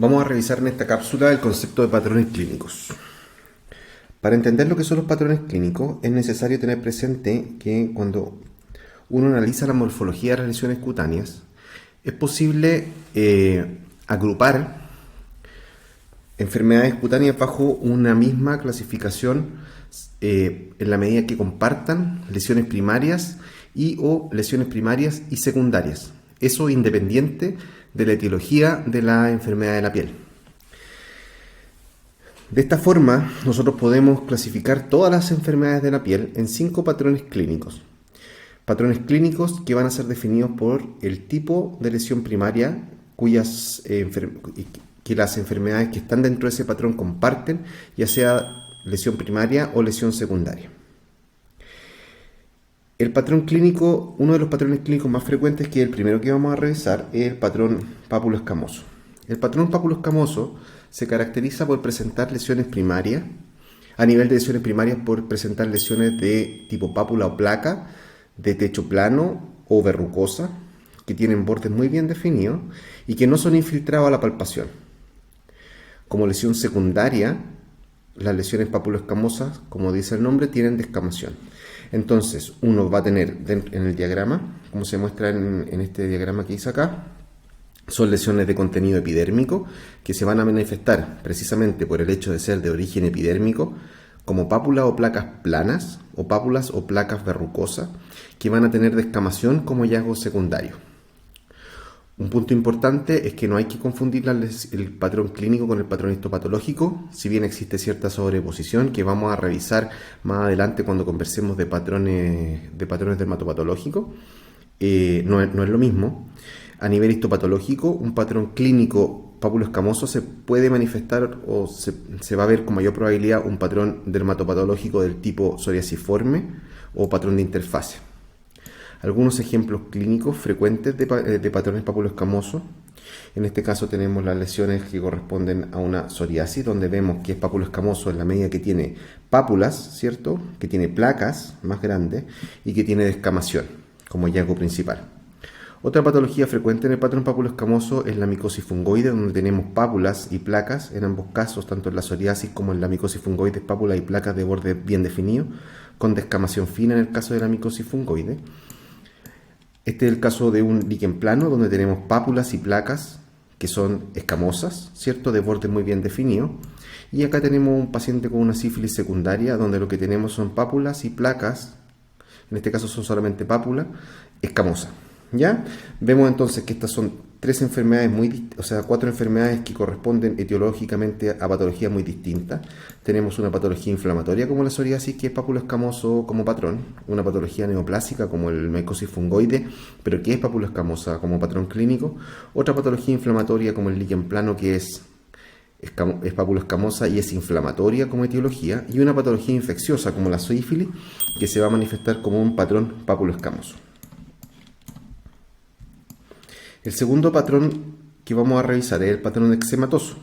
Vamos a revisar en esta cápsula el concepto de patrones clínicos. Para entender lo que son los patrones clínicos es necesario tener presente que cuando uno analiza la morfología de las lesiones cutáneas es posible agrupar enfermedades cutáneas bajo una misma clasificación en la medida que compartan lesiones primarias o lesiones primarias y secundarias. Eso independiente de la etiología de la enfermedad de la piel. De esta forma, nosotros podemos clasificar todas las enfermedades de la piel en 5 patrones clínicos. Patrones clínicos que van a ser definidos por el tipo de lesión primaria que las enfermedades que están dentro de ese patrón comparten, ya sea lesión primaria o lesión secundaria. El patrón clínico, uno de los patrones clínicos más frecuentes, que es el primero que vamos a revisar, es el patrón pápulo-escamoso. El patrón pápulo-escamoso se caracteriza por presentar lesiones primarias, a nivel de lesiones primarias por presentar lesiones de tipo pápula o placa, de techo plano o verrucosa, que tienen bordes muy bien definidos y que no son infiltrados a la palpación. Como lesión secundaria, las lesiones pápulo-escamosas, como dice el nombre, tienen descamación. Entonces, uno va a tener en el diagrama, como se muestra en este diagrama que hice acá, son lesiones de contenido epidérmico que se van a manifestar precisamente por el hecho de ser de origen epidérmico, como pápulas o placas planas, o pápulas o placas verrucosas, que van a tener descamación como hallazgo secundario. Un punto importante es que no hay que confundir el patrón clínico con el patrón histopatológico, si bien existe cierta sobreposición que vamos a revisar más adelante cuando conversemos de patrones dermatopatológicos. No es lo mismo. A nivel histopatológico, un patrón clínico pápulo-escamoso se puede manifestar o se va a ver con mayor probabilidad un patrón dermatopatológico del tipo psoriasiforme o patrón de interfase. Algunos ejemplos clínicos frecuentes de patrones pápulo-escamosos. En este caso tenemos las lesiones que corresponden a una psoriasis, donde vemos que es pápulo-escamoso en la medida que tiene pápulas, ¿cierto? Que tiene placas más grandes y que tiene descamación como hallazgo principal. Otra patología frecuente en el patrón pápulo-escamoso es la micosis fungoide, donde tenemos pápulas y placas, en ambos casos, tanto en la psoriasis como en la micosis fungoide, pápulas y placas de borde bien definido, con descamación fina en el caso de la micosis fungoide. Este es el caso de un líquen plano, donde tenemos pápulas y placas que son escamosas, ¿cierto? De borde muy bien definido. Y acá tenemos un paciente con una sífilis secundaria, donde lo que tenemos son pápulas y placas, en este caso son solamente pápulas, escamosas. ¿Ya? Vemos entonces que estas son 4 enfermedades que corresponden etiológicamente a patologías muy distintas. Tenemos una patología inflamatoria como la psoriasis, que es pápulo-escamoso como patrón, una patología neoplásica como el micosis fungoide, pero que es pápulo-escamosa como patrón clínico, otra patología inflamatoria como el líquen plano, que es pápulo-escamosa y es inflamatoria como etiología, y una patología infecciosa como la sífilis, que se va a manifestar como un patrón pápulo-escamoso. El segundo patrón que vamos a revisar es el patrón eczematoso.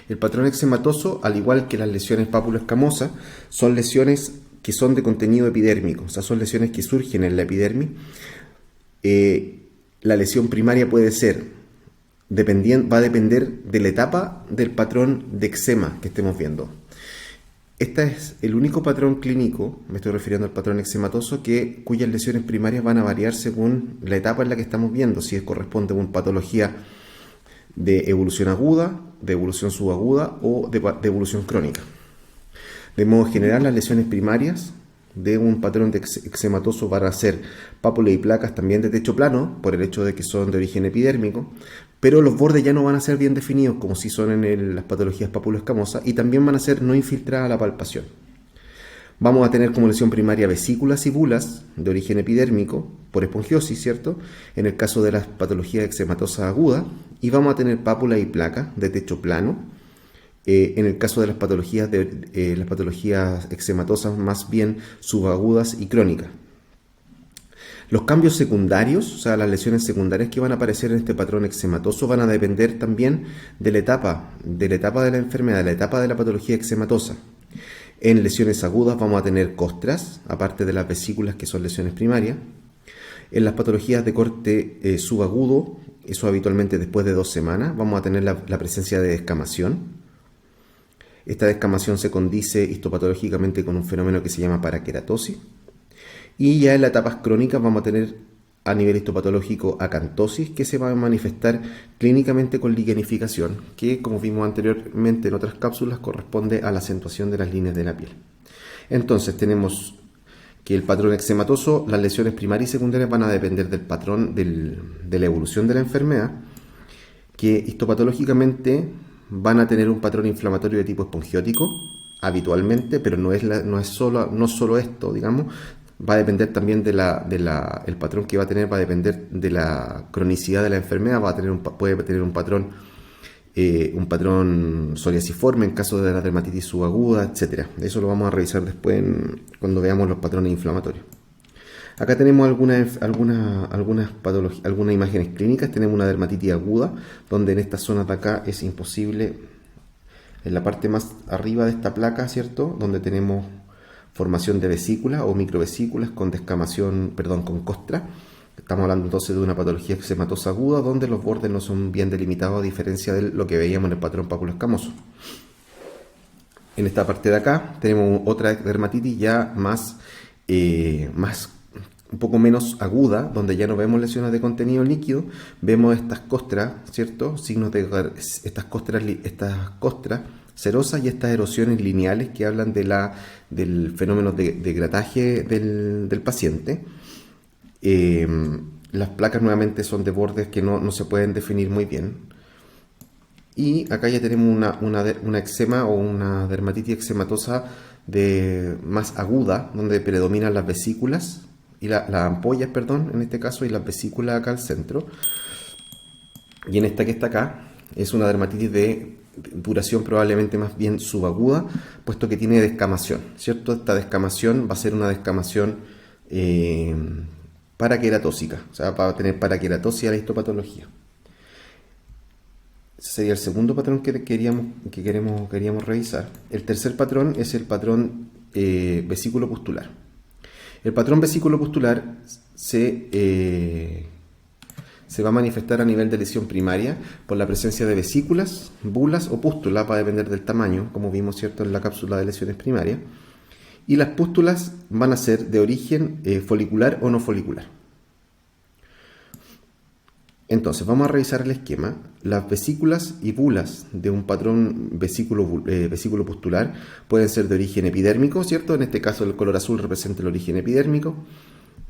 El patrón eczematoso, al igual que las lesiones pápulo-escamosas, son lesiones que son de contenido epidérmico, o sea, son lesiones que surgen en la epidermis. La lesión primaria puede ser, va a depender de la etapa del patrón de eczema que estemos viendo. Este es el único patrón clínico, me estoy refiriendo al patrón eczematoso, cuyas lesiones primarias van a variar según la etapa en la que estamos viendo, si corresponde a una patología de evolución aguda, de evolución subaguda o de evolución crónica. De modo general, las lesiones primarias de un patrón de eczematoso van a ser pápulas y placas también de techo plano, por el hecho de que son de origen epidérmico, pero los bordes ya no van a ser bien definidos como si son en las patologías pápulo-escamosas, y también van a ser no infiltradas a la palpación. Vamos a tener como lesión primaria vesículas y bulas de origen epidérmico por espongiosis, ¿cierto? En el caso de las patologías eczematosas agudas, y vamos a tener pápulas y placas de techo plano en el caso de las patologías eczematosas más bien subagudas y crónicas. Los cambios secundarios, o sea, las lesiones secundarias que van a aparecer en este patrón eczematoso, van a depender también de la etapa de la enfermedad, de la etapa de la patología eczematosa. En lesiones agudas vamos a tener costras, aparte de las vesículas, que son lesiones primarias. En las patologías de corte subagudo eso habitualmente después de 2 semanas, vamos a tener la presencia de descamación. Esta descamación se condice histopatológicamente con un fenómeno que se llama paraqueratosis. Y ya en las etapas crónicas vamos a tener a nivel histopatológico acantosis, que se va a manifestar clínicamente con lichenificación, que como vimos anteriormente en otras cápsulas corresponde a la acentuación de las líneas de la piel. Entonces tenemos que el patrón eczematoso, las lesiones primarias y secundarias van a depender del patrón de la evolución de la enfermedad, que histopatológicamente van a tener un patrón inflamatorio de tipo espongiótico habitualmente, pero no solo esto, digamos, va a depender también el patrón que va a tener, va a depender de la cronicidad de la enfermedad, puede tener un patrón psoriasiforme en caso de la dermatitis subaguda, etcétera. Eso lo vamos a revisar después cuando veamos los patrones inflamatorios. Acá tenemos algunas imágenes clínicas. Tenemos una dermatitis aguda, donde en estas zonas de acá es imposible, en la parte más arriba de esta placa, ¿cierto? Donde tenemos formación de vesículas o microvesículas con descamación, con costra. Estamos hablando entonces de una patología eczematosa aguda, donde los bordes no son bien delimitados, a diferencia de lo que veíamos en el patrón pápulo-escamoso. En esta parte de acá tenemos otra dermatitis ya un poco menos aguda, donde ya no vemos lesiones de contenido líquido, vemos estas costras, ¿cierto? Signos de estas costras cerosas y estas erosiones lineales que hablan del fenómeno de grataje del paciente. Las placas nuevamente son de bordes que no se pueden definir muy bien. Y acá ya tenemos una eczema o una dermatitis eczematosa más aguda, donde predominan las vesículas y las ampollas, en este caso, y las vesículas acá al centro. Y en esta que está acá es una dermatitis de duración probablemente más bien subaguda, puesto que tiene descamación, ¿cierto? Esta descamación va a ser una descamación paraqueratósica, o sea, va a tener paraqueratosis a la histopatología. Ese sería el segundo patrón que queríamos revisar. El tercer patrón es el patrón vesículo pustular. El patrón vesículo pustular se va a manifestar a nivel de lesión primaria por la presencia de vesículas, bulas o pústulas, va a depender del tamaño, como vimos, ¿cierto?, en la cápsula de lesiones primarias. Y las pústulas van a ser de origen folicular o no folicular. Entonces, vamos a revisar el esquema. Las vesículas y bulas de un patrón vesículo pustular pueden ser de origen epidérmico, ¿cierto? En este caso, el color azul representa el origen epidérmico,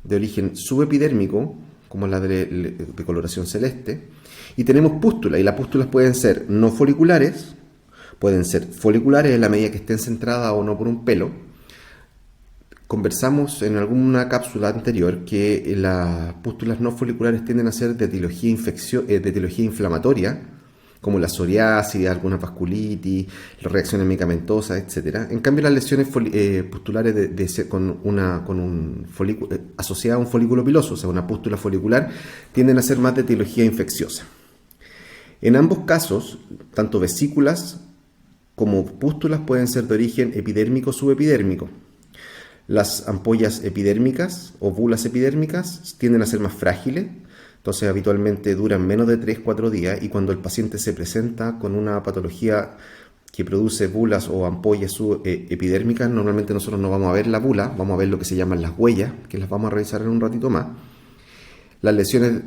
de origen subepidérmico, como la de coloración celeste, y tenemos pústulas, y las pústulas pueden ser no foliculares, pueden ser foliculares en la medida que estén centradas o no por un pelo. Conversamos en alguna cápsula anterior que las pústulas no foliculares tienden a ser de etiología inflamatoria, como la psoriasis, alguna vasculitis, reacciones medicamentosas, etc. En cambio, las lesiones pustulares asociadas a un folículo piloso, o sea, una pústula folicular, tienden a ser más de etiología infecciosa. En ambos casos, tanto vesículas como pústulas pueden ser de origen epidérmico o subepidérmico. Las ampollas epidérmicas o bulas epidérmicas tienden a ser más frágiles, entonces habitualmente duran menos de 3-4 días, y cuando el paciente se presenta con una patología que produce bulas o ampollas epidérmicas, normalmente nosotros no vamos a ver la bula, vamos a ver lo que se llaman las huellas, que las vamos a revisar en un ratito más. Las lesiones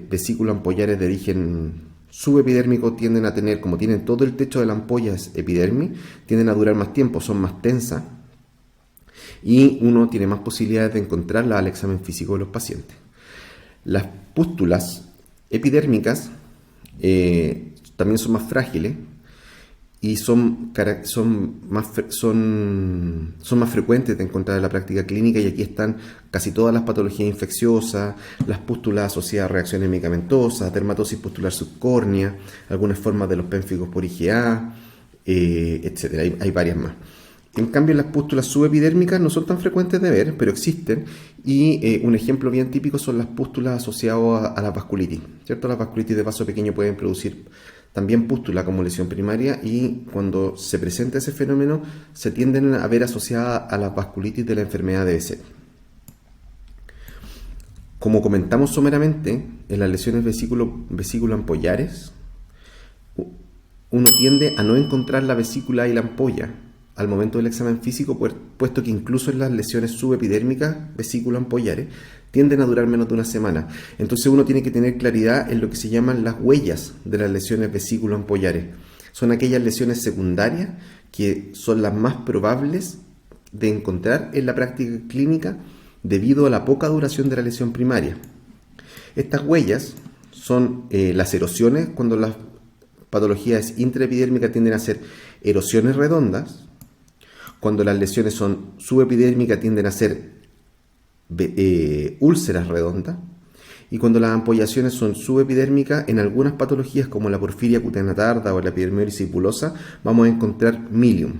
vesículo-ampollares de origen subepidérmico tienden a tener, como tienen todo el techo de la ampolla es epidermis, tienden a durar más tiempo, son más tensas, y uno tiene más posibilidades de encontrarla al examen físico de los pacientes. Las pústulas epidérmicas también son más frágiles y son más frecuentes de encontrar en la práctica clínica, y aquí están casi todas las patologías infecciosas, las pústulas asociadas a reacciones medicamentosas, dermatosis pustular subcórnea, algunas formas de los pénfigos por IgA, etc. Hay varias más. En cambio, las pústulas subepidérmicas no son tan frecuentes de ver, pero existen, y un ejemplo bien típico son las pústulas asociadas a la vasculitis, ¿cierto? Las vasculitis de vaso pequeño pueden producir también pústula como lesión primaria, y cuando se presenta ese fenómeno se tienden a ver asociadas a la vasculitis de la enfermedad de Behçet. Como comentamos someramente, en las lesiones vesículo-ampollares, uno tiende a no encontrar la vesícula y la ampolla al momento del examen físico, puesto que incluso en las lesiones subepidérmicas vesículo-ampollares tienden a durar menos de una semana. Entonces uno tiene que tener claridad en lo que se llaman las huellas de las lesiones vesículo-ampollares. Son aquellas lesiones secundarias que son las más probables de encontrar en la práctica clínica debido a la poca duración de la lesión primaria. Estas huellas son las erosiones. Cuando la patología es intraepidérmica tienden a ser erosiones redondas. Cuando las lesiones son subepidérmicas tienden a ser úlceras redondas. Y cuando las ampollaciones son subepidérmicas, en algunas patologías como la porfiria cutánea tarda o la epidermólisis bulosa, vamos a encontrar milium,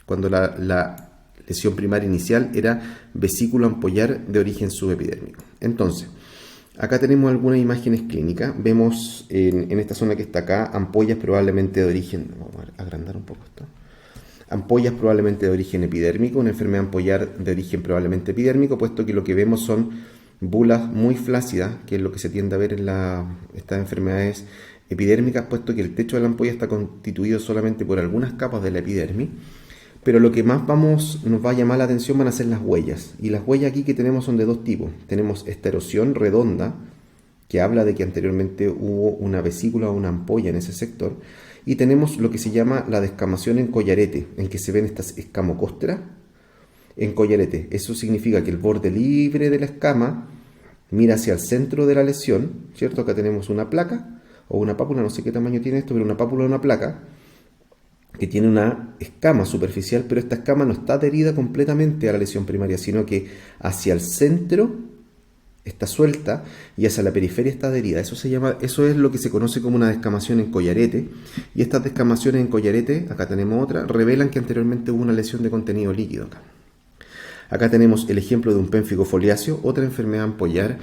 cuando la lesión primaria inicial era vesículo ampollar de origen subepidérmico. Entonces, acá tenemos algunas imágenes clínicas. Vemos en esta zona que está acá ampollas probablemente de origen, vamos a agrandar un poco esto, ampollas probablemente de origen epidérmico, una enfermedad ampollar de origen probablemente epidérmico, puesto que lo que vemos son bulas muy flácidas, que es lo que se tiende a ver en estas enfermedades epidérmicas, puesto que el techo de la ampolla está constituido solamente por algunas capas de la epidermis. Pero lo que más nos va a llamar la atención van a ser las huellas. Y las huellas aquí que tenemos son de dos tipos. Tenemos esta erosión redonda, que habla de que anteriormente hubo una vesícula o una ampolla en ese sector. Y tenemos lo que se llama la descamación en collarete, en que se ven estas escamocostras en collarete. Eso significa que el borde libre de la escama mira hacia el centro de la lesión, ¿cierto? Acá tenemos una placa o una pápula, no sé qué tamaño tiene esto, pero una pápula o una placa que tiene una escama superficial, pero esta escama no está adherida completamente a la lesión primaria, sino que hacia el centro está suelta y hacia la periferia está adherida. Eso es lo que se conoce como una descamación en collarete. Y estas descamaciones en collarete, acá tenemos otra, revelan que anteriormente hubo una lesión de contenido líquido acá. Acá tenemos el ejemplo de un pénfigo foliáceo, otra enfermedad ampollar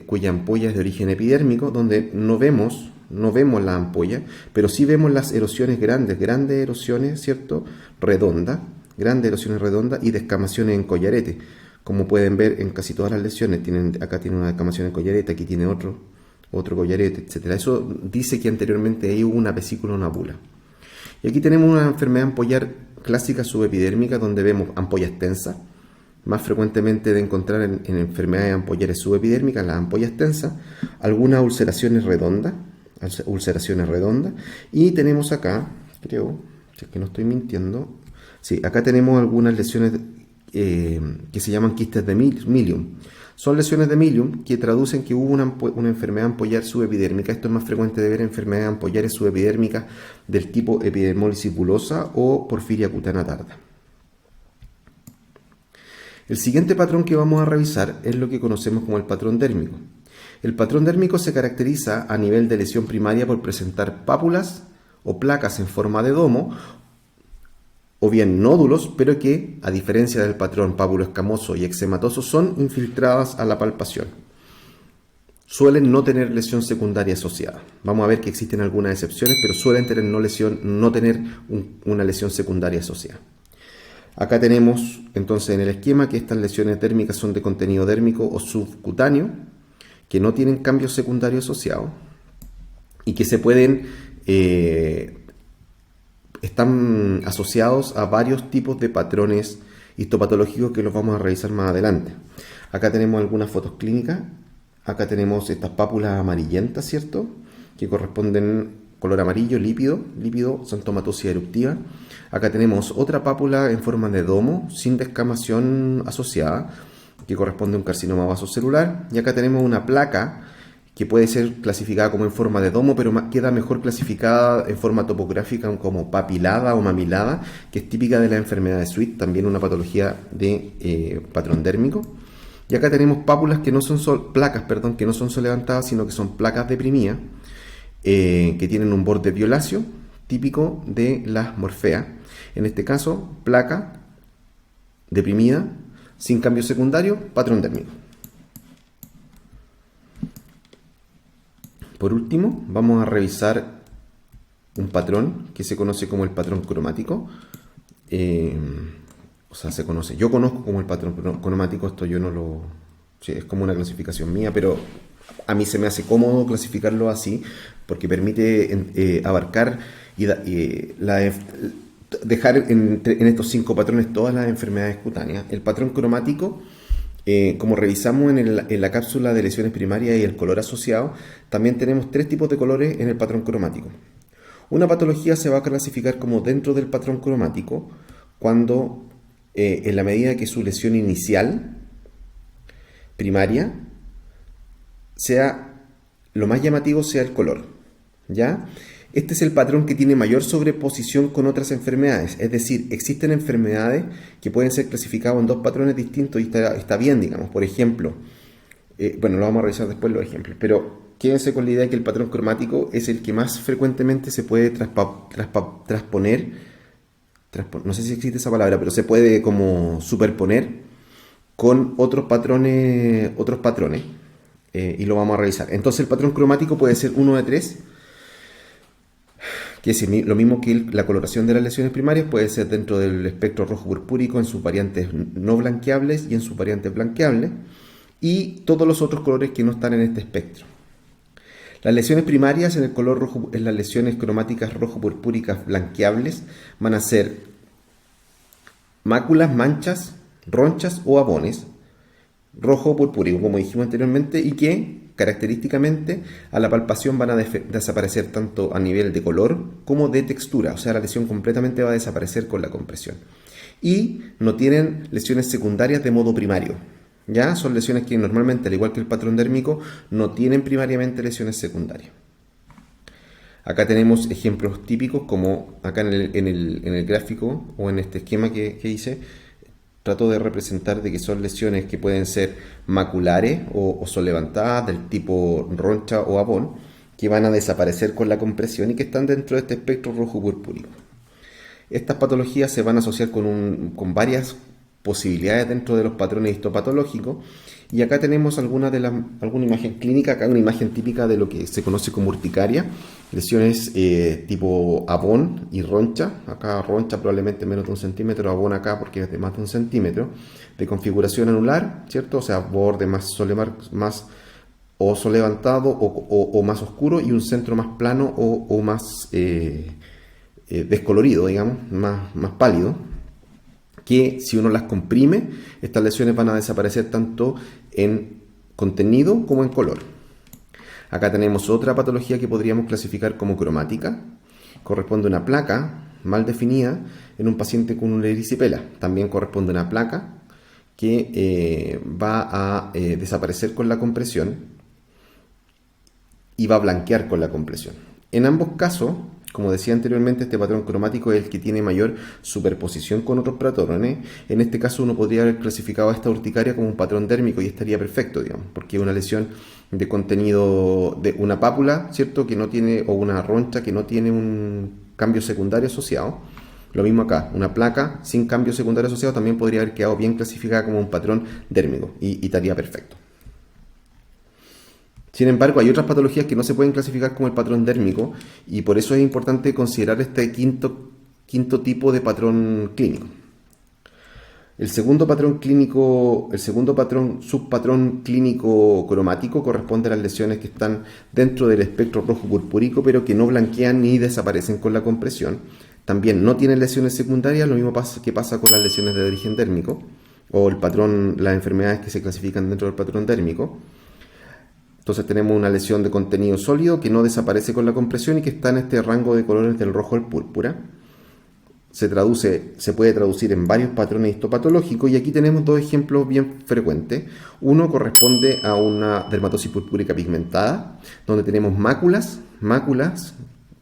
cuya ampolla es de origen epidérmico, donde no vemos la ampolla, pero sí vemos las erosiones grandes erosiones, ¿cierto? Grandes erosiones redondas y descamaciones en collarete. Como pueden ver en casi todas las lesiones, acá tiene una descamación en collarete, aquí tiene otro collarete, etc. Eso dice que anteriormente ahí hubo una vesícula o una bula. Y aquí tenemos una enfermedad ampollar clásica subepidérmica, donde vemos ampollas tensas, más frecuentemente de encontrar en enfermedades ampollares subepidérmicas, las ampollas tensas, algunas ulceraciones redondas, y tenemos acá, creo, si es que no estoy mintiendo, sí, acá tenemos algunas lesiones que se llaman quistes de milium. Son lesiones de milium que traducen que hubo una enfermedad ampollar subepidérmica. Esto es más frecuente de ver en enfermedades ampollares subepidérmicas del tipo epidermólisis bulosa o porfiria cutánea tarda. El siguiente patrón que vamos a revisar es lo que conocemos como el patrón dérmico. El patrón dérmico se caracteriza a nivel de lesión primaria por presentar pápulas o placas en forma de domo, o bien nódulos, pero que, a diferencia del patrón pápulo-escamoso y eczematoso, son infiltradas a la palpación. Suelen no tener lesión secundaria asociada. Vamos a ver que existen algunas excepciones, pero suelen no tener una lesión secundaria asociada. Acá tenemos entonces en el esquema que estas lesiones dérmicas son de contenido dérmico o subcutáneo, que no tienen cambios secundarios asociados y que están asociados a varios tipos de patrones histopatológicos que los vamos a revisar más adelante. Acá tenemos algunas fotos clínicas. Acá tenemos estas pápulas amarillentas, ¿cierto? Que corresponden color amarillo, lípido, xantomatosis eruptiva. Acá tenemos otra pápula en forma de domo, sin descamación asociada, que corresponde a un carcinoma vasocelular. Y acá tenemos una placa que puede ser clasificada como en forma de domo, pero queda mejor clasificada en forma topográfica como papilada o mamilada, que es típica de la enfermedad de Sweet, también una patología de patrón dérmico. Y acá tenemos pápulas que no son placas que no son levantadas, sino que son placas deprimidas, que tienen un borde violáceo, típico de las morfeas. En este caso, placa deprimida, sin cambio secundario, patrón dérmico. Por último, vamos a revisar un patrón que se conoce como el patrón cromático. Yo conozco como el patrón cromático, esto yo no Sí, es como una clasificación mía, pero a mí se me hace cómodo clasificarlo así porque permite abarcar dejar en estos 5 patrones todas las enfermedades cutáneas. El patrón cromático, como revisamos en la cápsula de lesiones primarias y el color asociado, también tenemos 3 tipos de colores en el patrón cromático. Una patología se va a clasificar como dentro del patrón cromático cuando, en la medida que su lesión inicial, primaria, sea lo más llamativo sea el color, ¿ya? Este es el patrón que tiene mayor sobreposición con otras enfermedades, es decir, existen enfermedades que pueden ser clasificadas en 2 patrones distintos y está bien, digamos. Por ejemplo, bueno, lo vamos a revisar después los ejemplos, pero quédense con la idea de que el patrón cromático es el que más frecuentemente se puede transponer, no sé si existe esa palabra, pero se puede como superponer con otros patrones, y lo vamos a revisar. Entonces el patrón cromático puede ser uno de 3, que es lo mismo que la coloración de las lesiones primarias, puede ser dentro del espectro rojo purpúrico en sus variantes no blanqueables y en sus variantes blanqueables, y todos los otros colores que no están en este espectro. Las lesiones primarias en el color rojo, en las lesiones cromáticas rojo purpúricas blanqueables, van a ser máculas, manchas, ronchas o abones, rojo purpúrico, como dijimos anteriormente, y que característicamente a la palpación van a desaparecer tanto a nivel de color como de textura, o sea, la lesión completamente va a desaparecer con la compresión. Y no tienen lesiones secundarias de modo primario, ¿ya? Son lesiones que normalmente, al igual que el patrón dérmico, no tienen primariamente lesiones secundarias. Acá tenemos ejemplos típicos, como acá en el gráfico o en este esquema que hice. Trato de representar de que son lesiones que pueden ser maculares o son levantadas del tipo roncha o abón, que van a desaparecer con la compresión y que están dentro de este espectro rojo purpúrico. Estas patologías se van a asociar con varias posibilidades dentro de los patrones histopatológicos, y acá tenemos alguna imagen clínica. Acá una imagen típica de lo que se conoce como urticaria, lesiones tipo abón y roncha. Acá roncha probablemente menos de 1 centímetro, abón acá porque es de más de 1 centímetro, de configuración anular, ¿cierto? O sea, borde más oso levantado o más oscuro, y un centro más plano o más descolorido, digamos, más pálido, que si uno las comprime, estas lesiones van a desaparecer tanto en contenido como en color. Acá tenemos otra patología que podríamos clasificar como cromática. Corresponde a una placa mal definida en un paciente con una erisipela. También corresponde a una placa que va a desaparecer con la compresión y va a blanquear con la compresión. En ambos casos, como decía anteriormente, este patrón cromático es el que tiene mayor superposición con otros patrones. En este caso uno podría haber clasificado a esta urticaria como un patrón dérmico y estaría perfecto, digamos, porque es una lesión de contenido de una pápula, ¿cierto? Que no tiene, o una roncha que no tiene un cambio secundario asociado. Lo mismo acá, una placa sin cambio secundario asociado también podría haber quedado bien clasificada como un patrón dérmico y estaría perfecto. Sin embargo, hay otras patologías que no se pueden clasificar como el patrón dérmico, y por eso es importante considerar este quinto tipo de patrón clínico. El segundo subpatrón clínico cromático corresponde a las lesiones que están dentro del espectro rojo purpúrico, pero que no blanquean ni desaparecen con la compresión. También no tienen lesiones secundarias, lo mismo que pasa con las lesiones de origen dérmico, o las enfermedades que se clasifican dentro del patrón dérmico. Entonces tenemos una lesión de contenido sólido que no desaparece con la compresión y que está en este rango de colores del rojo al púrpura. Se puede traducir en varios patrones histopatológicos, y aquí tenemos 2 ejemplos bien frecuentes. Uno corresponde a una dermatosis purpúrica pigmentada, donde tenemos máculas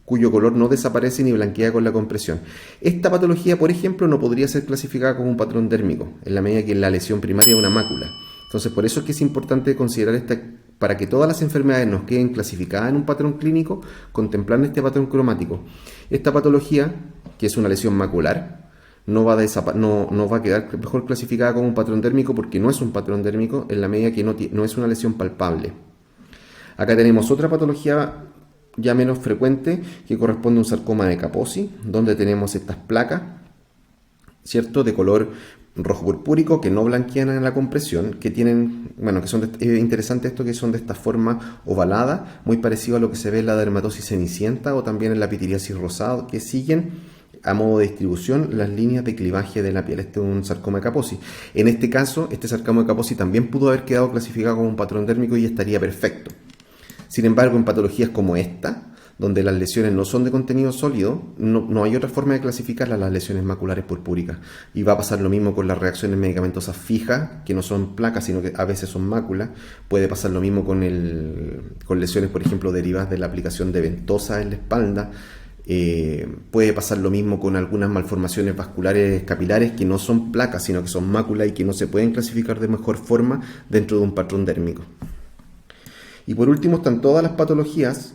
cuyo color no desaparece ni blanquea con la compresión. Esta patología, por ejemplo, no podría ser clasificada como un patrón dérmico, en la medida que la lesión primaria es una mácula. Entonces, por eso es que es importante considerar para que todas las enfermedades nos queden clasificadas en un patrón clínico, contemplar este patrón cromático. Esta patología, que es una lesión macular, no va a quedar mejor clasificada como un patrón dérmico, porque no es un patrón dérmico en la medida que no es una lesión palpable. Acá tenemos otra patología ya menos frecuente, que corresponde a un sarcoma de Kaposi, donde tenemos estas placas ¿cierto? De color rojo purpúrico, que no blanquean en la compresión, que tienen, bueno, que son interesante esto, que son de esta forma ovalada, muy parecido a lo que se ve en la dermatosis cenicienta o también en la pitiriasis rosada, que siguen a modo de distribución las líneas de clivaje de la piel. Este es un sarcoma de Kaposi. En este caso, este sarcoma de Kaposi también pudo haber quedado clasificado como un patrón dérmico y estaría perfecto. Sin embargo, en patologías como esta, donde las lesiones no son de contenido sólido, no hay otra forma de clasificarlas, las lesiones maculares purpúricas. Y va a pasar lo mismo con las reacciones medicamentosas fijas, que no son placas, sino que a veces son máculas. Puede pasar lo mismo con lesiones, por ejemplo, derivadas de la aplicación de ventosa en la espalda. Puede pasar lo mismo con algunas malformaciones vasculares capilares que no son placas, sino que son máculas y que no se pueden clasificar de mejor forma dentro de un patrón dérmico. Y por último están todas las patologías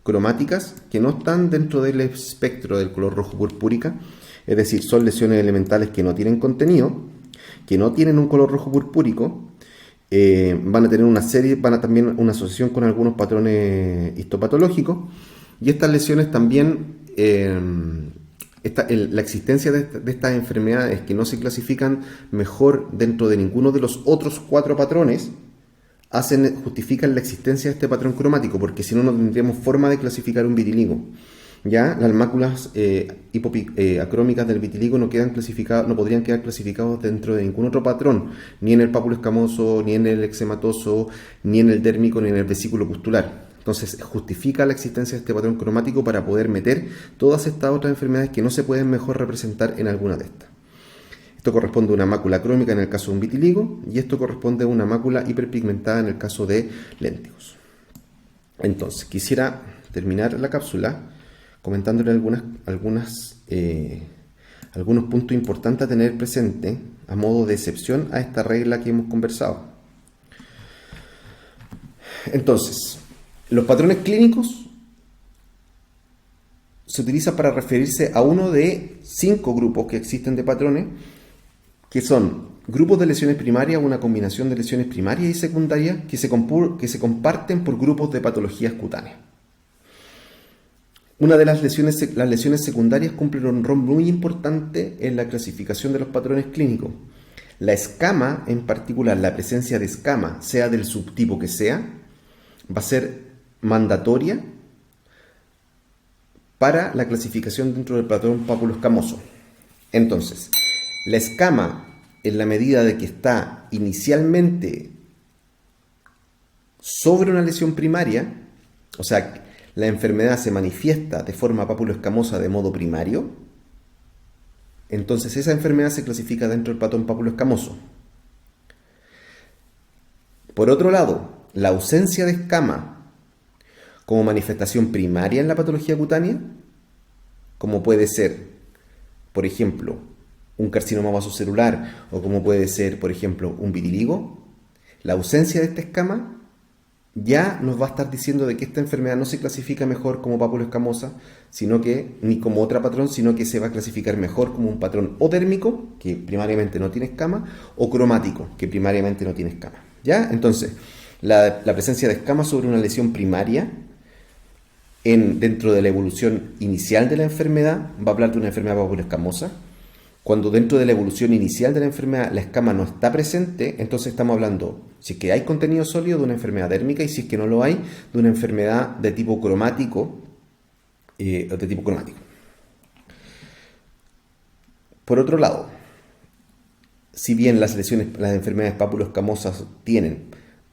cromáticas que no están dentro del espectro del color rojo purpúrica, es decir, son lesiones elementales que no tienen contenido, que no tienen un color rojo purpúrico, van a tener también una asociación con algunos patrones histopatológicos, y estas lesiones también, la existencia de estas enfermedades que no se clasifican mejor dentro de ninguno de los otros 4 patrones, justifican la existencia de este patrón cromático, porque si no, no tendríamos forma de clasificar un vitiligo. Ya las máculas acrómicas del vitiligo no podrían quedar clasificados dentro de ningún otro patrón, ni en el pápulo escamoso, ni en el eczematoso, ni en el dérmico, ni en el vesículo pustular. Entonces justifica la existencia de este patrón cromático para poder meter todas estas otras enfermedades que no se pueden mejor representar en alguna de estas. Esto corresponde a una mácula crómica en el caso de un vitiligo y esto corresponde a una mácula hiperpigmentada en el caso de léntigos. Entonces, quisiera terminar la cápsula comentándole algunos puntos importantes a tener presente a modo de excepción a esta regla que hemos conversado. Entonces, los patrones clínicos se utilizan para referirse a uno de 5 grupos que existen de patrones, que son grupos de lesiones primarias, una combinación de lesiones primarias y secundarias que se comparten por grupos de patologías cutáneas. Una de las lesiones secundarias cumple un rol muy importante en la clasificación de los patrones clínicos. La escama, en particular la presencia de escama, sea del subtipo que sea, va a ser mandatoria para la clasificación dentro del patrón pápulo escamoso. Entonces, la escama, en la medida de que está inicialmente sobre una lesión primaria, o sea, la enfermedad se manifiesta de forma pápulo escamosa de modo primario, entonces esa enfermedad se clasifica dentro del patrón pápulo escamoso. Por otro lado, la ausencia de escama como manifestación primaria en la patología cutánea, como puede ser, por ejemplo, un carcinoma vasocelular o como puede ser, por ejemplo, un vitiligo, la ausencia de esta escama ya nos va a estar diciendo de que esta enfermedad no se clasifica mejor como pápulo escamosa, ni como otra patrón, sino que se va a clasificar mejor como un patrón o dérmico, que primariamente no tiene escama, o cromático, que primariamente no tiene escama. ¿Ya? Entonces, la presencia de escama sobre una lesión primaria dentro de la evolución inicial de la enfermedad va a hablar de una enfermedad pápulo escamosa. Cuando dentro de la evolución inicial de la enfermedad la escama no está presente, entonces estamos hablando, si es que hay contenido sólido, de una enfermedad dérmica, y si es que no lo hay, de una enfermedad de tipo cromático. Por otro lado, si bien las enfermedades pápulo-escamosas tienen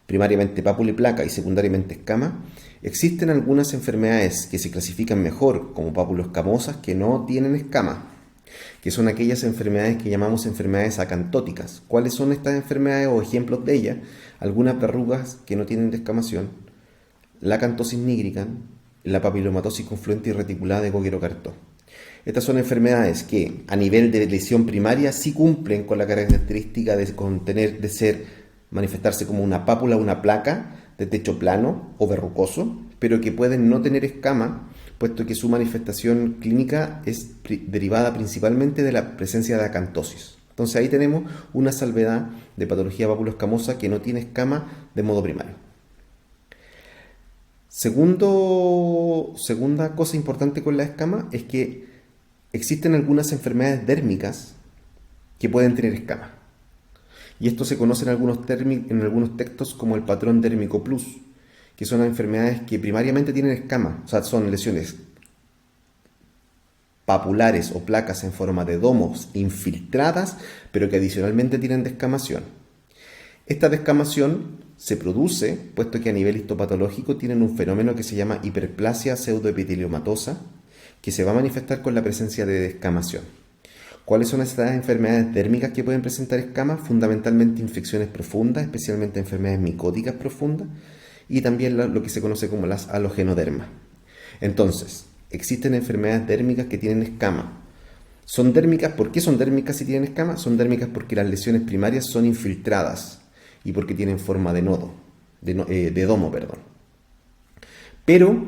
primariamente pápula y placa y secundariamente escama, existen algunas enfermedades que se clasifican mejor como pápulo-escamosas que no tienen escama, que son aquellas enfermedades que llamamos enfermedades acantóticas. ¿Cuáles son estas enfermedades o ejemplos de ellas? Algunas verrugas que no tienen descamación, la acantosis nigricans, la papilomatosis confluente y reticulada de Gogero-Cartó. Estas son enfermedades que a nivel de lesión primaria sí cumplen con la característica de manifestarse como una pápula o una placa de techo plano o verrucoso, pero que pueden no tener escama, puesto que su manifestación clínica es derivada principalmente de la presencia de acantosis. Entonces ahí tenemos una salvedad de patología papulo-escamosa que no tiene escama de modo primario. Segunda cosa importante con la escama es que existen algunas enfermedades dérmicas que pueden tener escamas. Y esto se conoce en algunos textos como el patrón dérmico plus, que son enfermedades que primariamente tienen escamas, o sea, son lesiones papulares o placas en forma de domos infiltradas, pero que adicionalmente tienen descamación. Esta descamación se produce, puesto que a nivel histopatológico tienen un fenómeno que se llama hiperplasia pseudoepiteliomatosa, que se va a manifestar con la presencia de descamación. ¿Cuáles son estas enfermedades dérmicas que pueden presentar escamas? Fundamentalmente infecciones profundas, especialmente enfermedades micóticas profundas, y también lo que se conoce como las halogenodermas. Entonces, existen enfermedades dérmicas que tienen escamas. Son dérmicas, ¿por qué son dérmicas si tienen escamas? Son dérmicas porque las lesiones primarias son infiltradas y porque tienen forma de nodo, de domo, perdón. Pero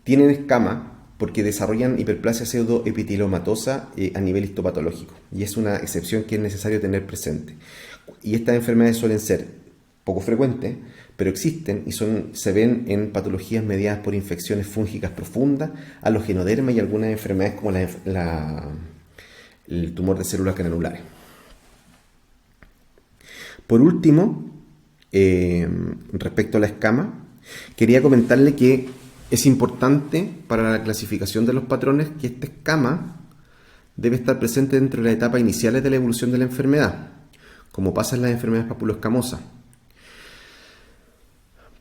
tienen escamas porque desarrollan hiperplasia pseudoepiteliomatosa a nivel histopatológico, y es una excepción que es necesario tener presente. Y estas enfermedades suelen ser poco frecuentes, pero existen y se ven en patologías mediadas por infecciones fúngicas profundas, halogenoderma y algunas enfermedades como el tumor de células granulares. Por último, respecto a la escama, quería comentarle que es importante para la clasificación de los patrones que esta escama debe estar presente dentro de las etapas iniciales de la evolución de la enfermedad, como pasa en las enfermedades papuloscamosas.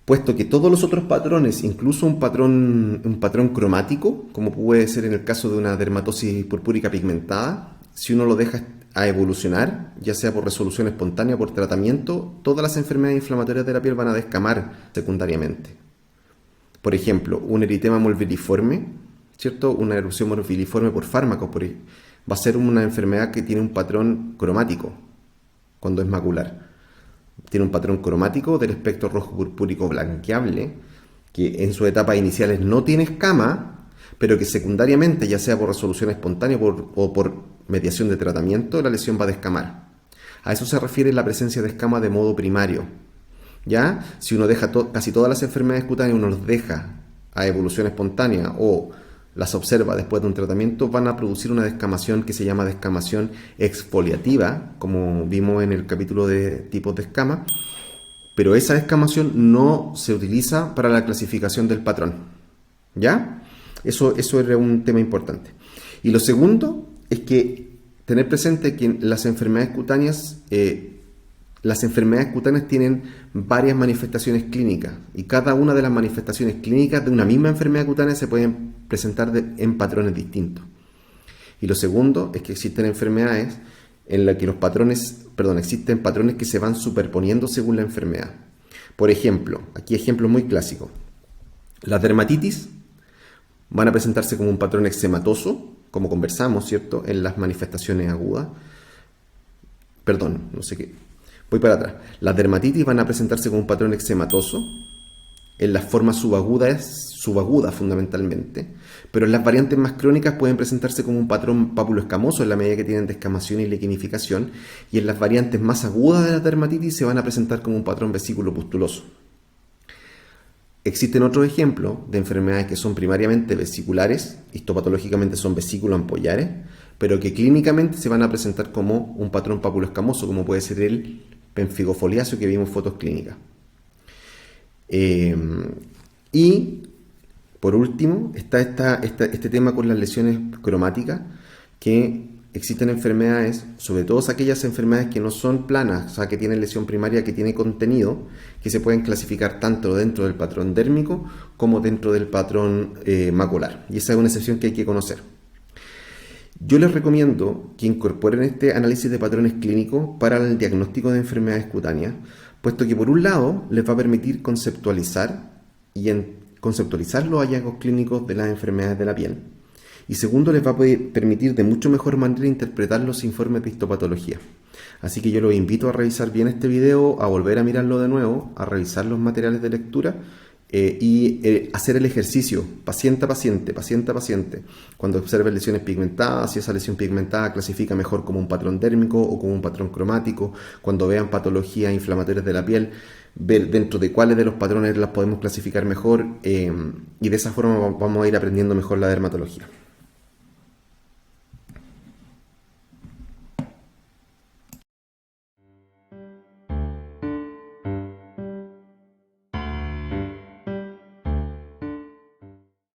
Puesto que todos los otros patrones, incluso un patrón cromático, como puede ser en el caso de una dermatosis purpúrica pigmentada, si uno lo deja a evolucionar, ya sea por resolución espontánea o por tratamiento, todas las enfermedades inflamatorias de la piel van a descamar secundariamente. Por ejemplo, un eritema morbiliforme, ¿cierto? Una erupción morbiliforme por fármacos, va a ser una enfermedad que tiene un patrón cromático cuando es macular. Tiene un patrón cromático del espectro rojo purpúrico blanqueable, que en sus etapas iniciales no tiene escama, pero que secundariamente, ya sea por resolución espontánea o por mediación de tratamiento, la lesión va a descamar. A eso se refiere la presencia de escama de modo primario. ¿Ya? Si uno deja casi todas las enfermedades cutáneas, uno los deja a evolución espontánea o las observa después de un tratamiento, van a producir una descamación que se llama descamación exfoliativa, como vimos en el capítulo de tipos de escama, pero esa descamación no se utiliza para la clasificación del patrón. ¿Ya? Eso era un tema importante. Y lo segundo es que tener presente que las enfermedades cutáneas tienen varias manifestaciones clínicas, y cada una de las manifestaciones clínicas de una misma enfermedad cutánea se pueden presentar en patrones distintos. Y lo segundo es que existen enfermedades en las que existen patrones que se van superponiendo según la enfermedad. Por ejemplo, aquí ejemplos muy clásicos. Las dermatitis van a presentarse como un patrón eczematoso, como conversamos, ¿cierto?, en las manifestaciones agudas. Voy para atrás. Las dermatitis van a presentarse como un patrón eczematoso en las formas subagudas fundamentalmente, pero en las variantes más crónicas pueden presentarse como un patrón papuloescamoso en la medida que tienen descamación y liquenificación, y en las variantes más agudas de la dermatitis se van a presentar como un patrón vesículo-pustuloso. Existen otros ejemplos de enfermedades que son primariamente vesiculares, histopatológicamente son vesículo-ampollares, pero que clínicamente se van a presentar como un patrón papuloescamoso, como puede ser el pemfigofoliáceo que vimos fotos clínicas. Y por último está este tema con las lesiones cromáticas, que existen enfermedades, sobre todo aquellas enfermedades que no son planas, o sea, que tienen lesión primaria, que tiene contenido, que se pueden clasificar tanto dentro del patrón dérmico como dentro del patrón macular. Y esa es una excepción que hay que conocer. Yo les recomiendo que incorporen este análisis de patrones clínicos para el diagnóstico de enfermedades cutáneas, puesto que por un lado les va a permitir conceptualizar los hallazgos clínicos de las enfermedades de la piel, y segundo, les va a permitir de mucho mejor manera interpretar los informes de histopatología. Así que yo los invito a revisar bien este video, a volver a mirarlo de nuevo, a revisar los materiales de lectura y hacer el ejercicio paciente a paciente. Cuando observen lesiones pigmentadas, si esa lesión pigmentada clasifica mejor como un patrón dérmico o como un patrón cromático, cuando vean patologías inflamatorias de la piel, ver dentro de cuáles de los patrones las podemos clasificar mejor, y de esa forma vamos a ir aprendiendo mejor la dermatología.